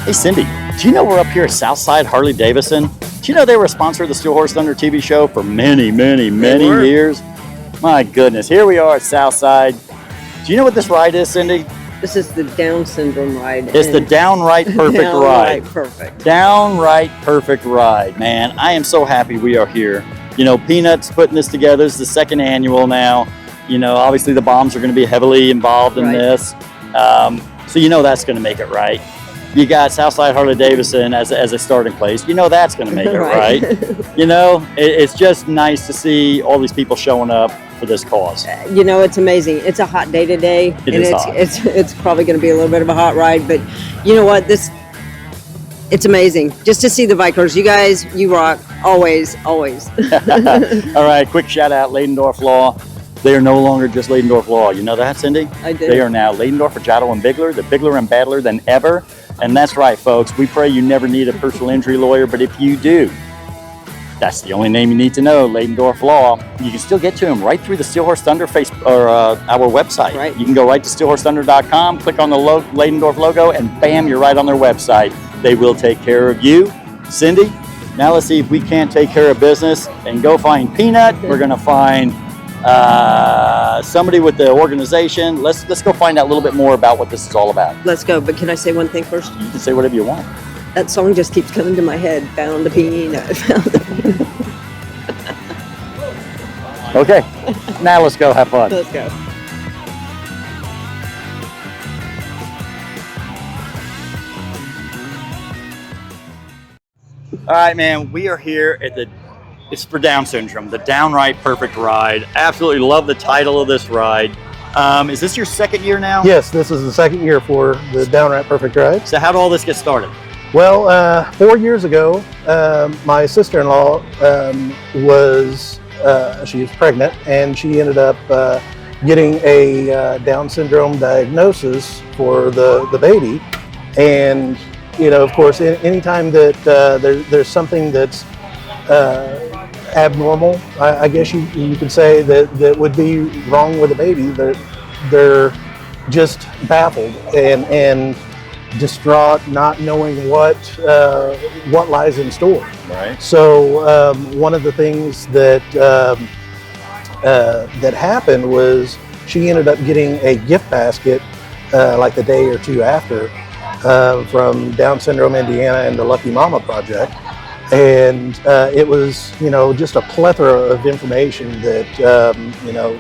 Hey Cindy, do you know we're up here at Southside Harley Davidson? Do you know they were a sponsor of the Steel Horse Thunder TV show for many years? My goodness, here we are at Southside. Do you know what this ride is, Cindy? This is the Down syndrome ride. It's the downright perfect ride. Downright perfect. Downright perfect ride, man. I am so happy we are here. You know, Peanut's putting this together. It's the second annual now. You know, obviously the Bombs are going to be heavily involved in this. So you know that's going to make it right. You got Southside Harley Davidson as a starting place. You know that's going to make it right. You know, it's just nice to see all these people showing up for this cause. You know, it's amazing. It's a hot day today. It's probably going to be a little bit of a hot ride, but you know what? It's amazing. Just to see the bikers. You guys, you rock. Always. All right, quick shout out, Ladendorf Law. They are no longer just Ladendorf Law. You know that, Cindy? I did. They are now Ladendorf, Fregiato, and Bigler. The Bigler and Badler than ever. And that's right, folks. We pray you never need a personal injury lawyer, but if you do, that's the only name you need to know, Ladendorf Law. You can still get to them right through the Steel Horse Thunder our website. Right. You can go right to steelhorsethunder.com, click on the Ladendorf logo, and bam, you're right on their website. They will take care of you. Cindy, now let's see if we can't take care of business and go find Peanut. We're going to find somebody with the organization. Let's go find out a little bit more about what this is all about. Let's go. But can I say one thing first? You can say whatever you want. That song just keeps coming to my head. Found the peanut. Found the peanut. Okay, now let's go have fun. Let's go. All right, man, we are here at it's for Down syndrome, the Downright Perfect Ride. Absolutely love the title of this ride. Is this your second year now? Yes, this is the second year for the Downright Perfect Ride. So how did all this get started? Well, 4 years ago, my sister-in-law she was pregnant, and she ended up getting a Down syndrome diagnosis for the baby. And, you know, of course, anytime that there's something that's abnormal, I guess you could say that would be wrong with the baby, they're just baffled and distraught, not knowing what lies in store. Right. So one of the things that happened was she ended up getting a gift basket like the day or two after from Down Syndrome Indiana and the Lucky Mama Project. And it was, you know, just a plethora of information that, you know,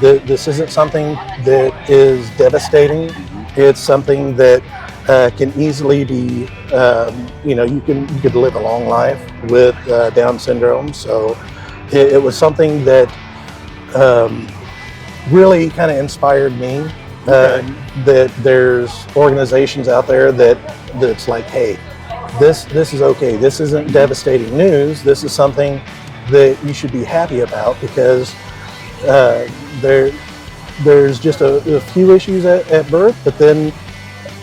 this isn't something that is devastating. It's something that can easily be, you know, you could live a long life with Down syndrome. So it was something that really kind of inspired me. That there's organizations out there that's like, hey, this is okay. This isn't devastating news. This is something that you should be happy about, because there's just a few issues at birth, but then,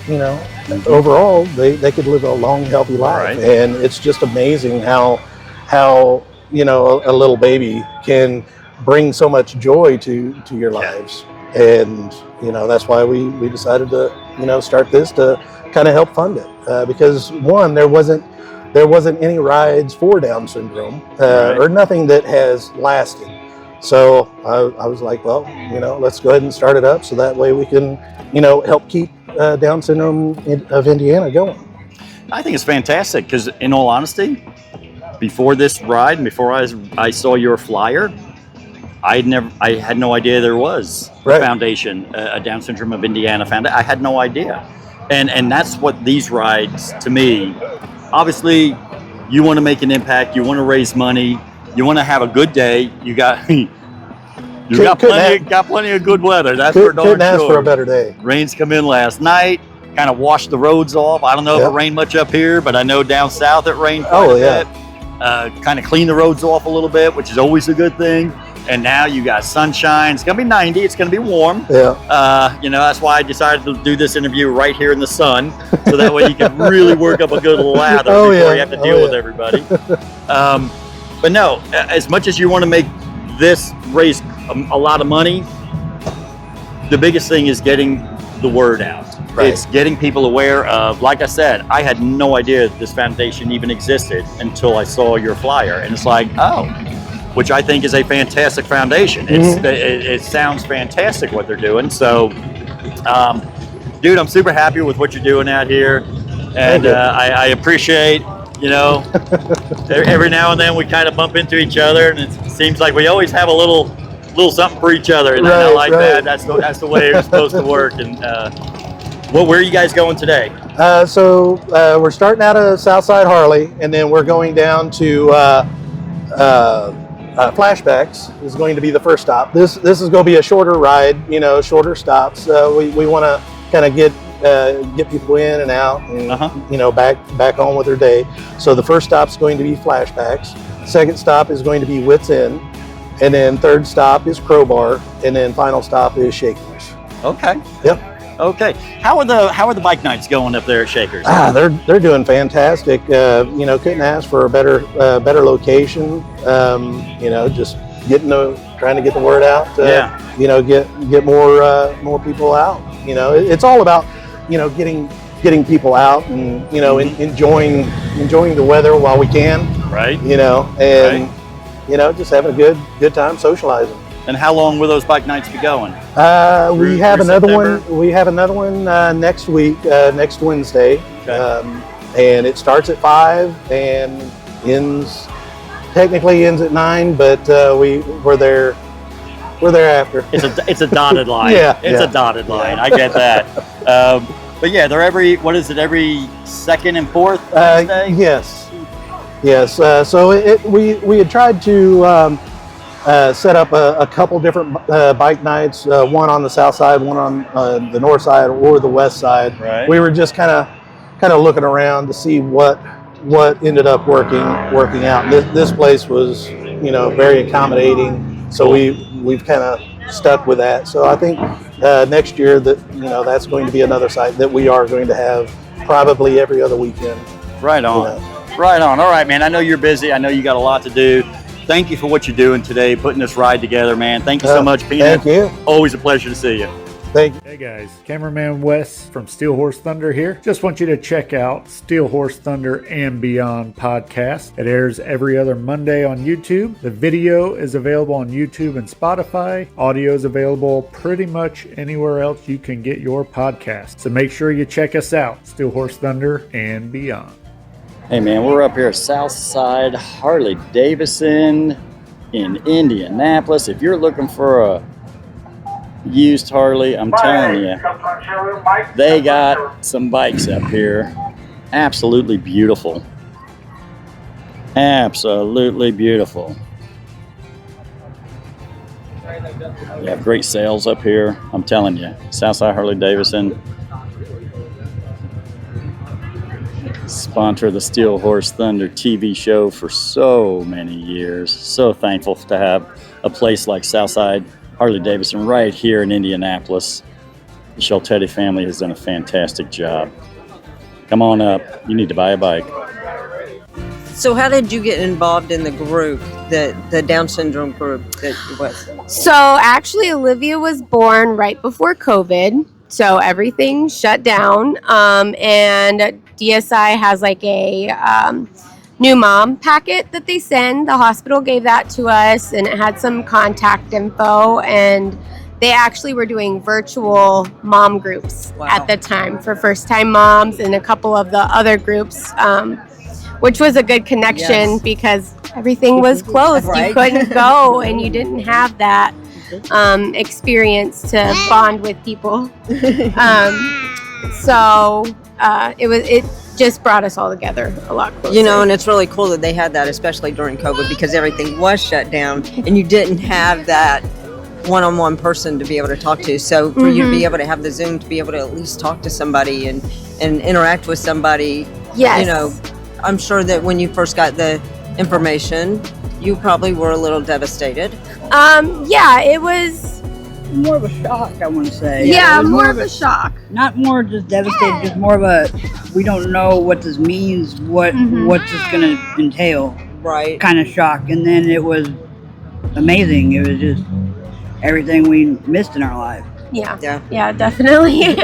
you know, overall they could live a long, healthy life. Right. And it's just amazing how you know a little baby can bring so much joy to your lives. And you know, that's why we decided to, you know, start this to kind of help fund it, because one, there wasn't any rides for Down syndrome, or nothing that has lasted. So I was like, well, you know, let's go ahead and start it up, so that way we can, you know, help keep Down syndrome of Indiana going. I think it's fantastic, because in all honesty, before this ride and before I saw your flyer, I had no idea there was a foundation, a Down Syndrome of Indiana foundation. I had no idea. And that's what these rides, to me, obviously, you want to make an impact, you want to raise money, you want to have a good day. You got plenty of good weather. That's for darn sure. Couldn't ask for a better day. Rains come in last night, kind of washed the roads off. I don't know if it rained much up here, but I know down south it rained quite a bit. Kind of cleaned the roads off a little bit, which is always a good thing. And now you got sunshine. It's going to be 90. It's going to be warm. Yeah. You know, that's why I decided to do this interview right here in the sun, so that way you can really work up a good lather before you have to deal with everybody. But no, as much as you want to make this raise a lot of money, the biggest thing is getting the word out. It's getting people aware of, like I said, I had no idea this foundation even existed until I saw your flyer. And it's like, oh, which I think is a fantastic foundation. It sounds fantastic what they're doing. So, dude, I'm super happy with what you're doing out here. And I appreciate, you know, every now and then we kind of bump into each other, and it seems like we always have a little something for each other. And I like that. That's the way it's supposed to work. And where are you guys going today? So we're starting out at Southside Harley, and then we're going down to Flashbacks is going to be the first stop. This is going to be a shorter ride, you know, shorter stops. We want to kind of get people in and out, and you know, back on with their day. So the first stop is going to be Flashbacks. Second stop is going to be Wits End, and then third stop is Crowbar, and then final stop is Shakers. Okay. Yep. Okay. How are the bike nights going up there at Shakers? They're doing fantastic. You know, couldn't ask for a better location. You know, just trying to get the word out. You know, get more people out. You know, it's all about, you know, getting people out and, you know, enjoying the weather while we can. Right. You know, and you know, just having a good time socializing. And how long will those bike nights be going? We have another one. We have another one next week, next Wednesday, and it starts at 5 and technically ends at 9, but we're there after. It's a dotted line. It's a dotted line. I get that. But yeah, they're every second and fourth Wednesday? Yes. So we had tried to set up a couple different bike nights, one on the south side, one on the north side or the west side. Right. We were just kind of looking around to see what ended up working out. This place was, you know, very accommodating, so we've kind of stuck with that. So I think next year that, you know, that's going to be another site that we are going to have probably every other weekend. Right on. You know. Right on. All right, man. I know you're busy. I know you got a lot to do. Thank you for what you're doing today, putting this ride together, man. Thank you so much, Peanut. Thank you. Always a pleasure to see you. Thank you. Hey guys, Cameraman Wes from Steel Horse Thunder here. Just want you to check out Steel Horse Thunder and Beyond podcast. It airs every other Monday on YouTube. The video is available on YouTube and Spotify. Audio is available pretty much anywhere else you can get your podcast. So make sure you check us out, Steel Horse Thunder and Beyond. Hey man, we're up here at Southside Harley Davidson in Indianapolis. If you're looking for a used Harley, I'm telling you, they got some bikes up here. Absolutely beautiful. Absolutely beautiful. They have great sales up here. I'm telling you, Southside Harley Davidson. Sponsor the Steel Horse Thunder TV show for so many years. So thankful to have a place like Southside Harley Davidson right here in Indianapolis. The Sheltetti family has done a fantastic job. Come on up. You need to buy a bike. So how did you get involved in the group, the Down syndrome group that you was? So actually Olivia was born right before COVID. So everything shut down, and DSI has like a new mom packet that they send. The hospital gave that to us, and it had some contact info, and they actually were doing virtual mom groups at the time for first-time moms and a couple of the other groups, which was a good connection because everything was closed. You couldn't go, and you didn't have that experience to bond with people. So it just brought us all together a lot closer. You know, and it's really cool that they had that, especially during COVID, because everything was shut down and you didn't have that one-on-one person to be able to talk to. So for you to be able to have the Zoom to be able to at least talk to somebody and interact with somebody, yes. You know, I'm sure that when you first got the information, you probably were a little devastated. Yeah, it was more of a shock, I want to say. Yeah, more of a shock. Not more just devastated, just more of a, we don't know what this means, what's this going to entail. Right. Kind of shock. And then it was amazing. It was just everything we missed in our life. Yeah, definitely.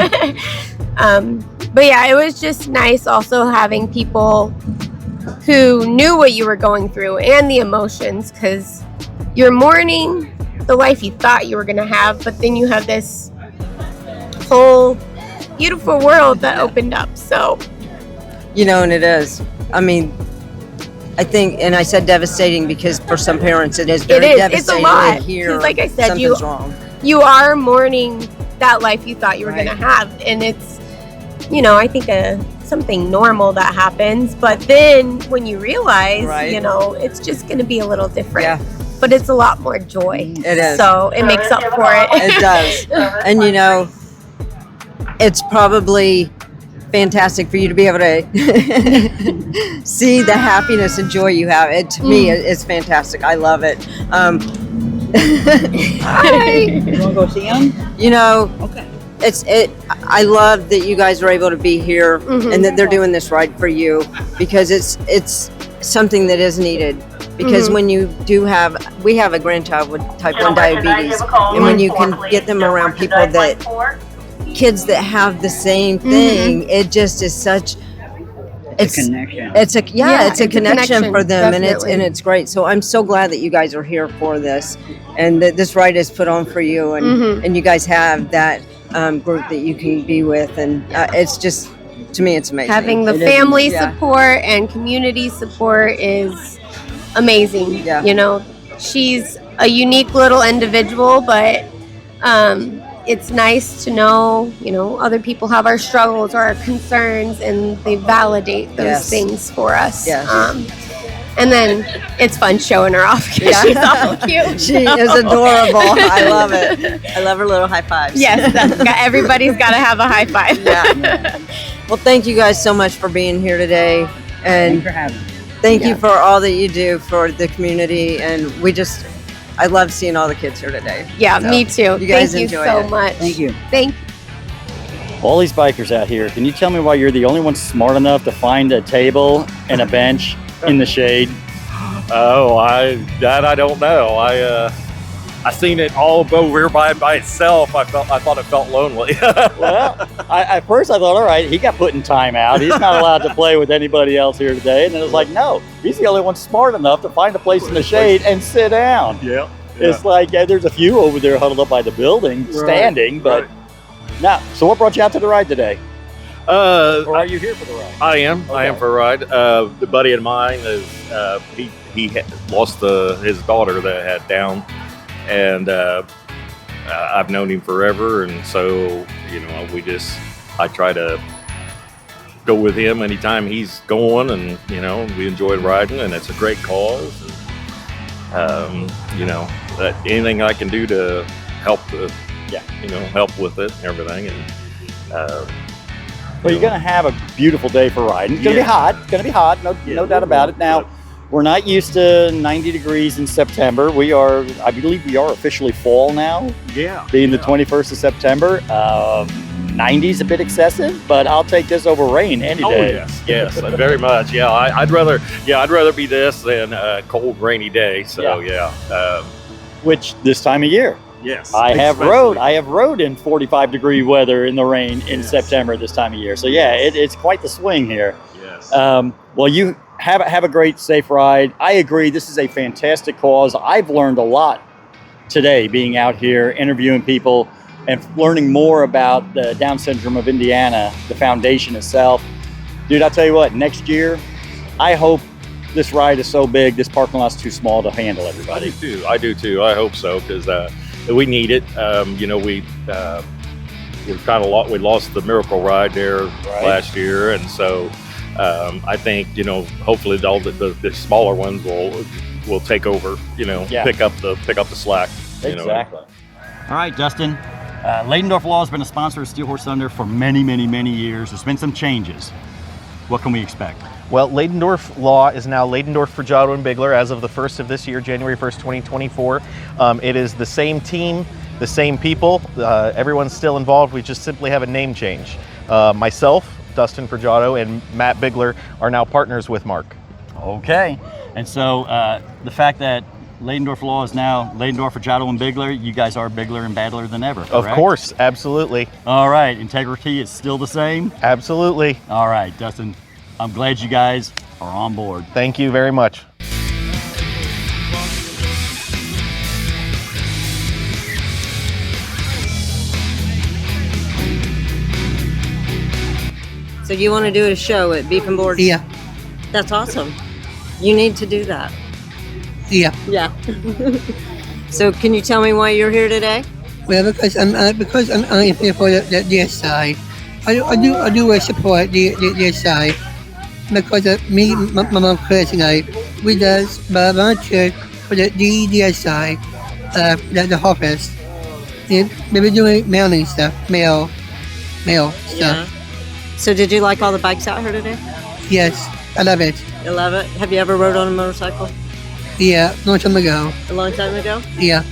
But yeah, it was just nice also having people who knew what you were going through and the emotions, because you're mourning the life you thought you were going to have, but then you have this whole beautiful world that opened up. So, and it is. I mean, I think, and I said devastating because for some parents it is very devastating. It's a lot. To hear like I said, something's wrong. You are mourning that life you thought you were going to have, and it's, I think something normal that happens. But then when you realize, it's just going to be a little different. Yeah. But it's a lot more joy. It is. So it makes up for it. It does. And it's probably fantastic for you to be able to see the happiness and joy you have. To me, it's fantastic. I love it. Hi. You want to go see him? Okay. I love that you guys are able to be here and that they're doing this ride for you, because it's something that is needed. Because when you we have a grandchild with type 1 diabetes, and when you can get them around people kids that have the same thing, it just is such. It's a connection. It's a connection for them, definitely. and it's great. So I'm so glad that you guys are here for this, and that this ride is put on for you, and you guys have that group that you can be with, and it's just, to me, it's amazing. Having the family support and community support is amazing. Yeah. She's a unique little individual, but it's nice to know, other people have our struggles or our concerns, and they validate those things for us. Yes. And then it's fun showing her off because she's awful cute. She is adorable. I love it. I love her little high fives. Yes, everybody's got to have a high five. Yeah. Well, thank you guys so much for being here today. And thanks for having me. Thank you for all that you do for the community. And I love seeing all the kids here today. Yeah, so, me too. You guys Thank you enjoy so it. much. Thank you. Thank you. All these bikers out here, can you tell me why you're the only one smart enough to find a table and a bench in the shade? Oh, I don't know. I seen it all go over by itself. I thought it felt lonely. Well, at first I thought, all right, he got put in timeout. He's not allowed to play with anybody else here today. And then it was like, no, he's the only one smart enough to find a place in the shade and sit down. Yeah. It's like, there's a few over there huddled up by the building, standing, but now. So what brought you out to the ride today? Or are you here for the ride? I am. Okay. I am for a ride. The buddy of mine is he lost his daughter that had Down, and I've known him forever, and so I try to go with him anytime he's going, and we enjoy riding, and it's a great cause. And, anything I can do to help help with it and everything, and. Well, you're going to have a beautiful day for riding. It's going to be hot. It's going to be hot. No doubt about it. Now, we're not used to 90 degrees in September. I believe we are officially fall now. Yeah. Being the 21st of September. 90 is a bit excessive, but I'll take this over rain any day. Yes, very much. Yeah, I'd rather be this than a cold, rainy day. So which this time of year. Yes. I have rode in 45 degree weather in the rain in September this time of year. So it's quite the swing here. Yes. Well, you have a great, safe ride. I agree. This is a fantastic cause. I've learned a lot today being out here interviewing people and learning more about the Down Syndrome of Indiana, the foundation itself. Dude, I'll tell you what, next year, I hope this ride is so big, this parking lot's too small to handle everybody. I do too. I hope so, because we need it. We lost the Miracle Ride there last year, and so I think hopefully all the smaller ones will take over. Pick up the slack. Exactly. All right, Dustin. Ladendorf Law has been a sponsor of Steel Horse Thunder for many, many, many years. There's been some changes. What can we expect? Well, Ladendorf Law is now Ladendorf, Fregiato, and Bigler as of the 1st of this year, January 1st, 2024. It is the same team, the same people. Everyone's still involved. We just simply have a name change. Myself, Dustin Fregiato, and Matt Bigler are now partners with Mark. Okay. And so the fact that Ladendorf Law is now Ladendorf, Fregiato, and Bigler. You guys are bigger and badder than ever, correct? Of course, absolutely. All right, integrity is still the same? Absolutely. All right, Dustin, I'm glad you guys are on board. Thank you very much. So you want to do a show at Beef and Boards? Yeah. That's awesome. You need to do that. Yeah. Yeah. So can you tell me why you're here today? Well, because I'm here for the DSI. I do support the DSI because me, my mom, Chris, and I, we does volunteer for the DSI, the office. And we were doing mailing stuff, mail stuff. Yeah. So did you like all the bikes out here today? Yes, I love it. You love it? Have you ever rode on a motorcycle? Yeah, long time ago. A long time ago? Yeah.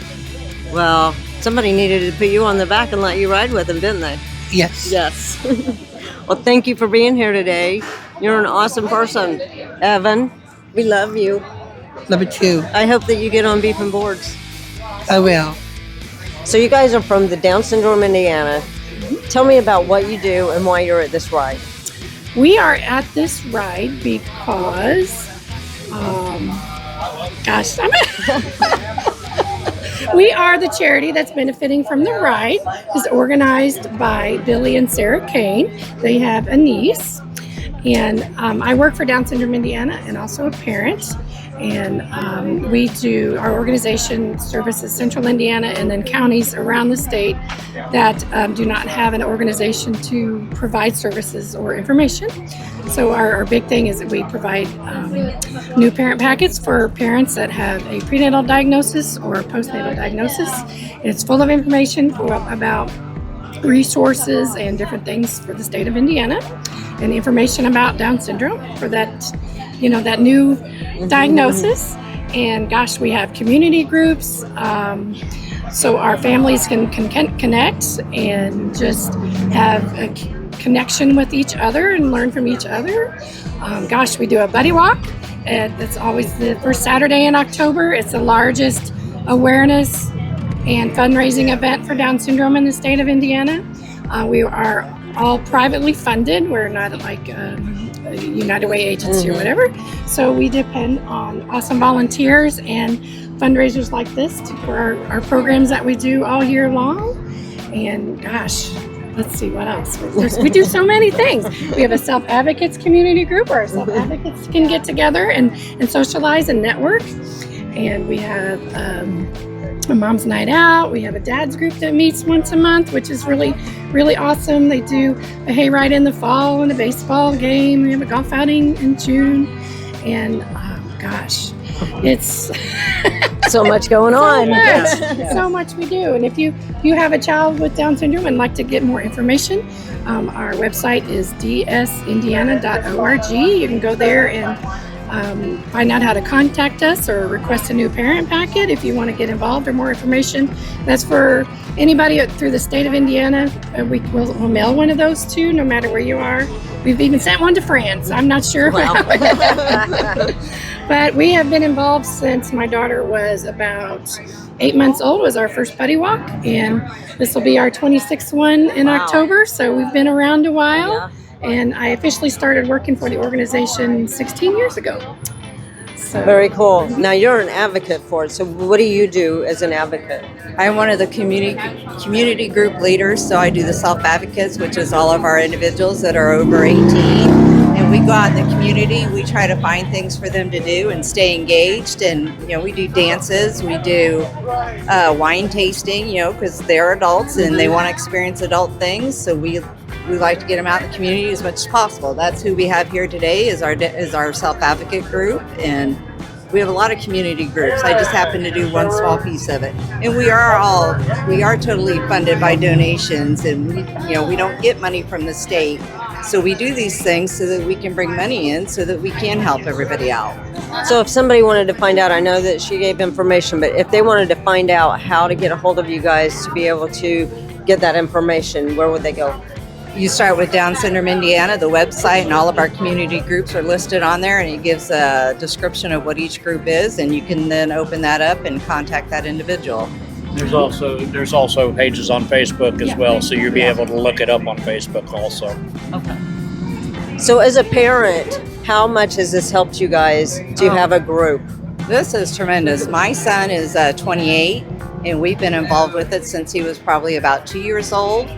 Well, somebody needed to put you on the back and let you ride with them, didn't they? Yes. Yes. Well, thank you for being here today. You're an awesome person, Evan. We love you. Love it too. I hope that you get on Beef and Boards. I will. So you guys are from the Down Syndrome, Indiana. Tell me about what you do and why you're at this ride. We are at this ride because, we are the charity that's benefiting from the ride. It's organized by Billy and Sarah Kane. They have a niece. And I work for Down Syndrome Indiana and also a parent. And our organization services Central Indiana and then counties around the state that do not have an organization to provide services or information. So our big thing is that we provide new parent packets for parents that have a prenatal diagnosis or a postnatal diagnosis. And it's full of information about resources and different things for the state of Indiana and information about Down syndrome for that, that new diagnosis. And gosh, we have community groups so our families can connect and just have a connection with each other and learn from each other. We do a buddy walk. That's always the first Saturday in October. It's the largest awareness and fundraising event for Down syndrome in the state of Indiana. We are all privately funded. We're not like a United Way agency or whatever. So we depend on awesome volunteers and fundraisers like this for our programs that we do all year long. And gosh, let's see what else. We do so many things. We have a self-advocates community group where our self-advocates can get together and socialize and network. And we have a mom's night out. We have a dad's group that meets once a month, which is really, really awesome. They do a hayride in the fall and a baseball game. We have a golf outing in June. And gosh, it's so much going on. So much we do. And if you have a child with Down syndrome and like to get more information, our website is dsindiana.org. You can go there and find out how to contact us or request a new parent packet if you want to get involved or more information. That's for anybody through the state of Indiana. We'll mail one of those too, no matter where you are. We've even sent one to France. I'm not sure. Wow. But we have been involved since my daughter was about 8 months old, was our first buddy walk. And this will be our 26th one in October. So we've been around a while. Yeah. And I officially started working for the organization 16 years ago. So. Very cool. Now you're an advocate for it. So what do you do as an advocate? I'm one of the community group leaders. So I do the self-advocates, which is all of our individuals that are over 18. And we go out in the community. We try to find things for them to do and stay engaged. And, we do dances. We do wine tasting, because they're adults and they want to experience adult things. So we like to get them out in the community as much as possible. That's who we have here today is our self-advocate group, and we have a lot of community groups. I just happen to do one small piece of it. And we are totally funded by donations, and we don't get money from the state. So we do these things so that we can bring money in so that we can help everybody out. So if somebody wanted to find out, I know that she gave information, but if they wanted to find out how to get a hold of you guys to be able to get that information, where would they go? you start with Down Syndrome Indiana, the website, and all of our community groups are listed on there, and it gives a description of what each group is, and you can then open that up and contact that individual. There's also pages on Facebook as well, so you'll be able to look it up on Facebook also. Okay. So as a parent, how much has this helped you guys to have a group? This is tremendous. My son is 28, and we've been involved with it since he was probably about 2 years old,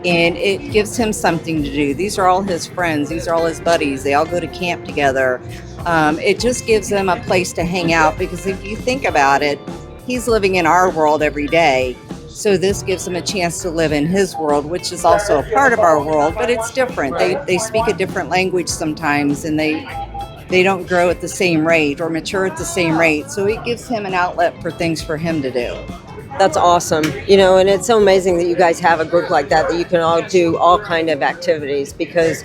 and it gives him something to do. These are all his friends. These are all his buddies. They all go to camp together. It just gives them a place to hang out, because if you think about it, he's living in our world every day. So this gives him a chance to live in his world, which is also a part of our world, but it's different. They speak a different language sometimes, and they don't grow at the same rate or mature at the same rate. So it gives him an outlet for things for him to do. That's awesome. You know, and it's so amazing that you guys have a group like that you can all do all kind of activities, because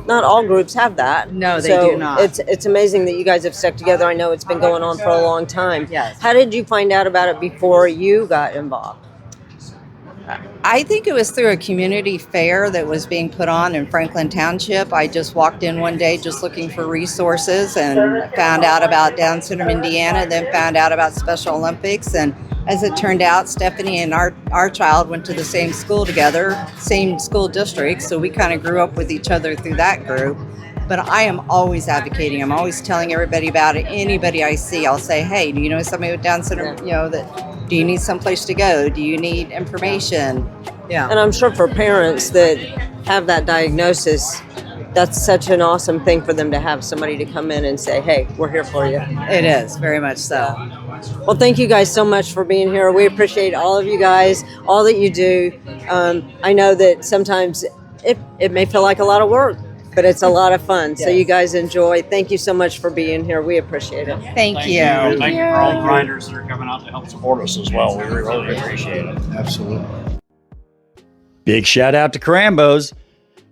not all groups have that. No, they do not. It's amazing that you guys have stuck together. I know it's been going on for a long time. Yes. How did you find out about it before you got involved? I think it was through a community fair that was being put on in Franklin Township. I just walked in one day just looking for resources and found out about Down Syndrome Indiana, then found out about Special Olympics. And as it turned out, Stephanie and our child went to the same school together, same school district, so we kind of grew up with each other through that group. But I am always advocating. I'm always telling everybody about it. Anybody I see, I'll say, hey, do you know somebody with Down syndrome? You know, do you need someplace to go? Do you need information? Yeah. And I'm sure for parents that have that diagnosis, that's such an awesome thing for them to have somebody to come in and say, hey, we're here for you. It is, very much so. Well, thank you guys so much for being here. We appreciate all of you guys, all that you do. I know that sometimes it may feel like a lot of work, but it's a lot of fun. Yes. So you guys enjoy. Thank you so much for being here. We appreciate it. Thank you. Thank you for all the riders that are coming out to help support us as well. We really appreciate it. Absolutely. Big shout out to Krambo's.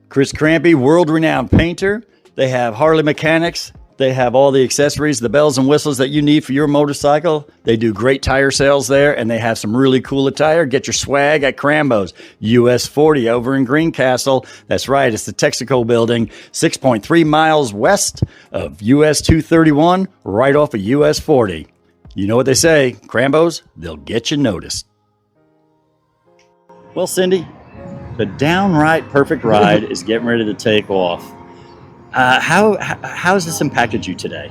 Chris Crampy, world-renowned painter. They have Harley mechanics. They have all the accessories, the bells and whistles that you need for your motorcycle. They do great tire sales there, and they have some really cool attire. Get your swag at Krambo's. US 40 over in Greencastle. That's right, it's the Texaco building, 6.3 miles west of US 231, right off of US 40. You know what they say, Krambo's, they'll get you noticed. Well, Cindy, the downright perfect ride is getting ready to take off. How has this impacted you today?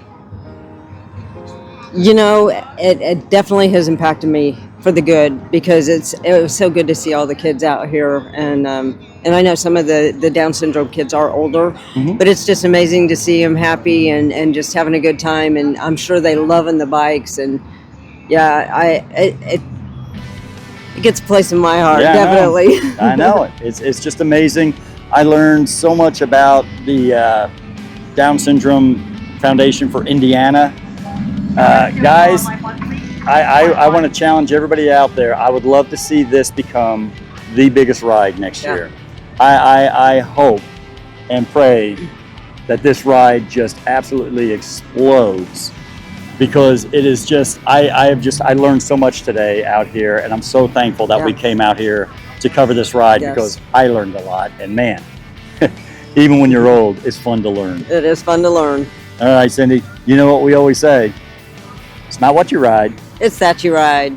You know, it definitely has impacted me for the good, because it was so good to see all the kids out here, and I know some of the Down syndrome kids are older, but it's just amazing to see them happy and just having a good time, and I'm sure they loving the bikes, and yeah, it gets a place in my heart, definitely. I know it. It's just amazing. I learned so much about the Down Syndrome Foundation for Indiana. Guys, I want to challenge everybody out there. I would love to see this become the biggest ride next year. I hope and pray that this ride just absolutely explodes, because it is just, I learned so much today out here, and I'm so thankful that we came out here to cover this ride, because I learned a lot, and man, even when you're old, it's fun to learn. It is fun to learn. All right, Cindy, you know what we always say, it's not what you ride, it's that you ride.